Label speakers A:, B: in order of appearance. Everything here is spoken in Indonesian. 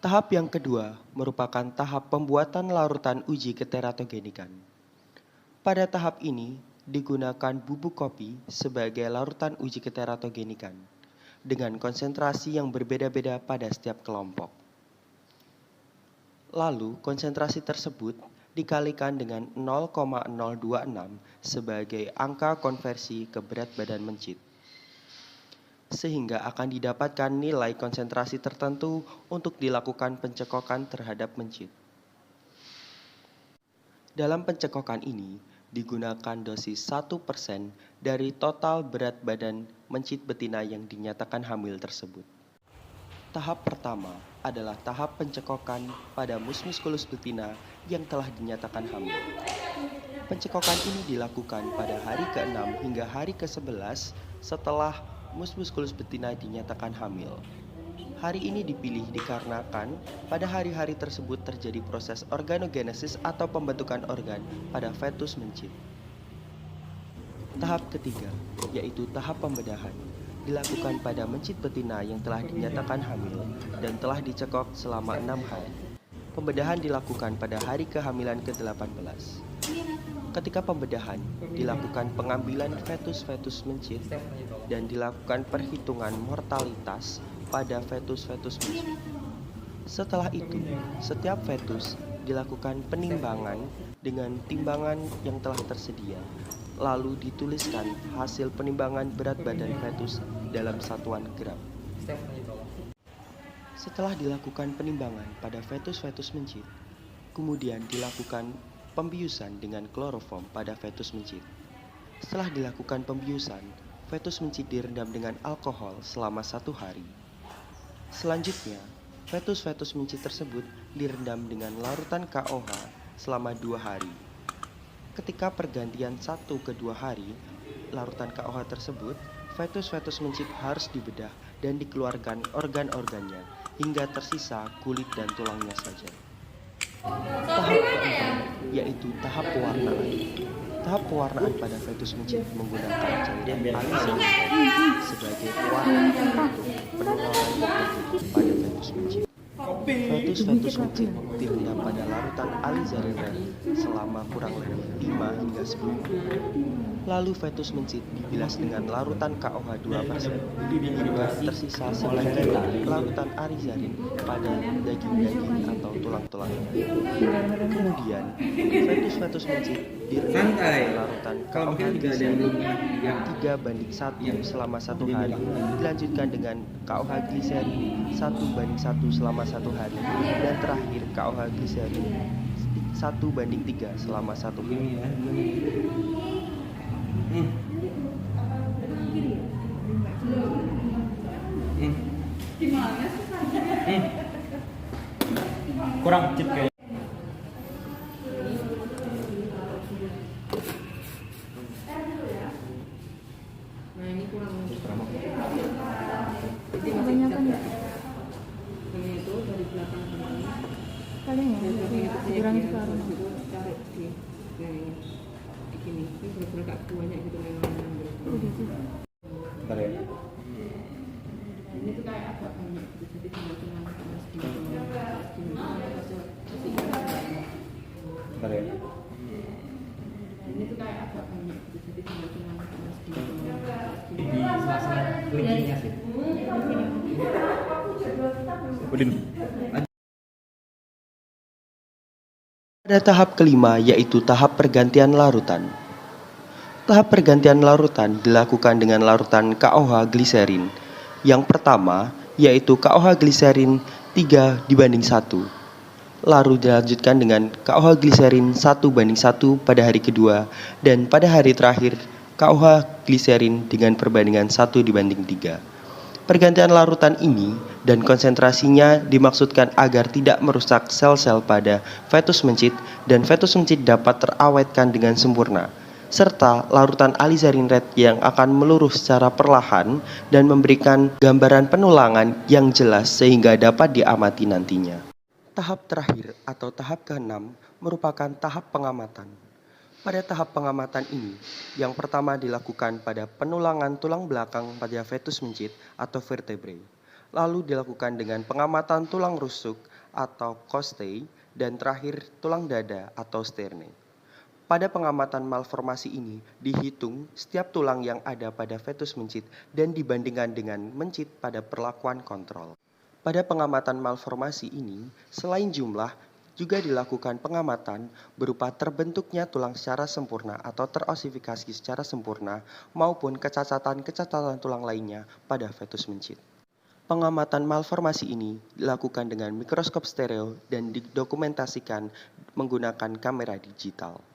A: Tahap yang kedua merupakan tahap pembuatan larutan uji keteratogenikan. Pada tahap ini digunakan bubuk kopi sebagai larutan uji keteratogenikan dengan konsentrasi yang berbeda-beda pada setiap kelompok. Lalu konsentrasi tersebut dikalikan dengan 0,026 sebagai angka konversi ke berat badan mencit, sehingga akan didapatkan nilai konsentrasi tertentu untuk dilakukan pencekokan terhadap mencit. Dalam pencekokan ini digunakan dosis 1% dari total berat badan mencit betina yang dinyatakan hamil tersebut. Tahap pertama adalah tahap pencekokan pada mus-muskulus betina yang telah dinyatakan hamil. Pencekokan ini dilakukan pada hari ke-6 hingga hari ke-11 setelah mus-muskulus betina dinyatakan hamil. Hari ini dipilih dikarenakan pada hari-hari tersebut terjadi proses organogenesis atau pembentukan organ pada fetus mencit. Tahap ketiga, yaitu tahap pembedahan, dilakukan pada mencit betina yang telah dinyatakan hamil dan telah dicekok selama 6 hari. Pembedahan dilakukan pada hari kehamilan ke-18. Ketika pembedahan, dilakukan pengambilan fetus-fetus mencit dan dilakukan perhitungan mortalitas pada fetus-fetus mencit. Setelah itu, setiap fetus dilakukan penimbangan dengan timbangan yang telah tersedia, lalu dituliskan hasil penimbangan berat badan fetus dalam satuan gram. Setelah dilakukan penimbangan pada fetus-fetus mencit, kemudian dilakukan pembiusan dengan kloroform pada fetus mencit. Setelah dilakukan pembiusan, fetus mencit direndam dengan alkohol selama 1 hari. Selanjutnya, fetus-fetus mencit tersebut direndam dengan larutan KOH selama 2 hari. Ketika pergantian 1 ke 2 hari, larutan KOH tersebut, fetus-fetus mencit harus dibedah dan dikeluarkan organ-organnya hingga tersisa kulit dan tulangnya saja. Tahap keempat, yaitu tahap pewarnaan. Tahap pewarnaan pada fetus mencit menggunakan cairan alizarin sebagai pewarna untuk penularan terjadi pada fetus mencit. Fetus-fetus mencit direndam pada larutan alizarin selama kurang lebih 5 hingga 10 menit. Lalu fetus mencit dibilas dengan larutan KOH 2% hingga tersisa sedikit larutan alizarin pada daging-daging atau tulang-tulangnya. Kemudian fetus-fetus mencit direndam dengan larutan KOH gliserin 3:1 selama 1 hari, dilanjutkan dengan KOH gliserin 1:1 selama 1 hari, dan terakhir KOH gliserin 1:3 selama 1 hari.
B: Kurang cip kayak.
C: Nah ini kurang
D: Kebanyakan ya?
C: ini itu dari belakang kemana?
D: Paling ya, kurang itu
C: Cari di gini, ini benar-benar gak banyak gitu memang.
B: Bentar ya.
C: Ini tuh kayak agak banyak gitu, jadi tinggal panas gitu.
B: Bentar ya.
C: Ini tuh kayak agak banyak gitu, jadi tinggal panas gitu.
B: Di sela-sela kelingkingnya sih. Udin.
A: Pada tahap kelima, yaitu tahap pergantian larutan. Tahap pergantian larutan dilakukan dengan larutan KOH gliserin. Yang pertama, yaitu KOH gliserin 3:1. Lalu dilanjutkan dengan KOH gliserin 1:1 pada hari kedua, dan pada hari terakhir KOH gliserin dengan perbandingan 1:3. Pergantian larutan ini dan konsentrasinya dimaksudkan agar tidak merusak sel-sel pada fetus mencit dan fetus mencit dapat terawetkan dengan sempurna, serta larutan alizarin red yang akan meluruh secara perlahan dan memberikan gambaran penulangan yang jelas sehingga dapat diamati nantinya. Tahap terakhir atau tahap ke-6 merupakan tahap pengamatan. Pada tahap pengamatan ini, yang pertama dilakukan pada penulangan tulang belakang pada fetus mencit atau vertebrae. Lalu dilakukan dengan pengamatan tulang rusuk atau costae, dan terakhir tulang dada atau sterne. Pada pengamatan malformasi ini, dihitung setiap tulang yang ada pada fetus mencit dan dibandingkan dengan mencit pada perlakuan kontrol. Pada pengamatan malformasi ini, selain jumlah, juga dilakukan pengamatan berupa terbentuknya tulang secara sempurna atau terosifikasi secara sempurna maupun kecacatan-kecacatan tulang lainnya pada fetus mencit. Pengamatan malformasi ini dilakukan dengan mikroskop stereo dan didokumentasikan menggunakan kamera digital.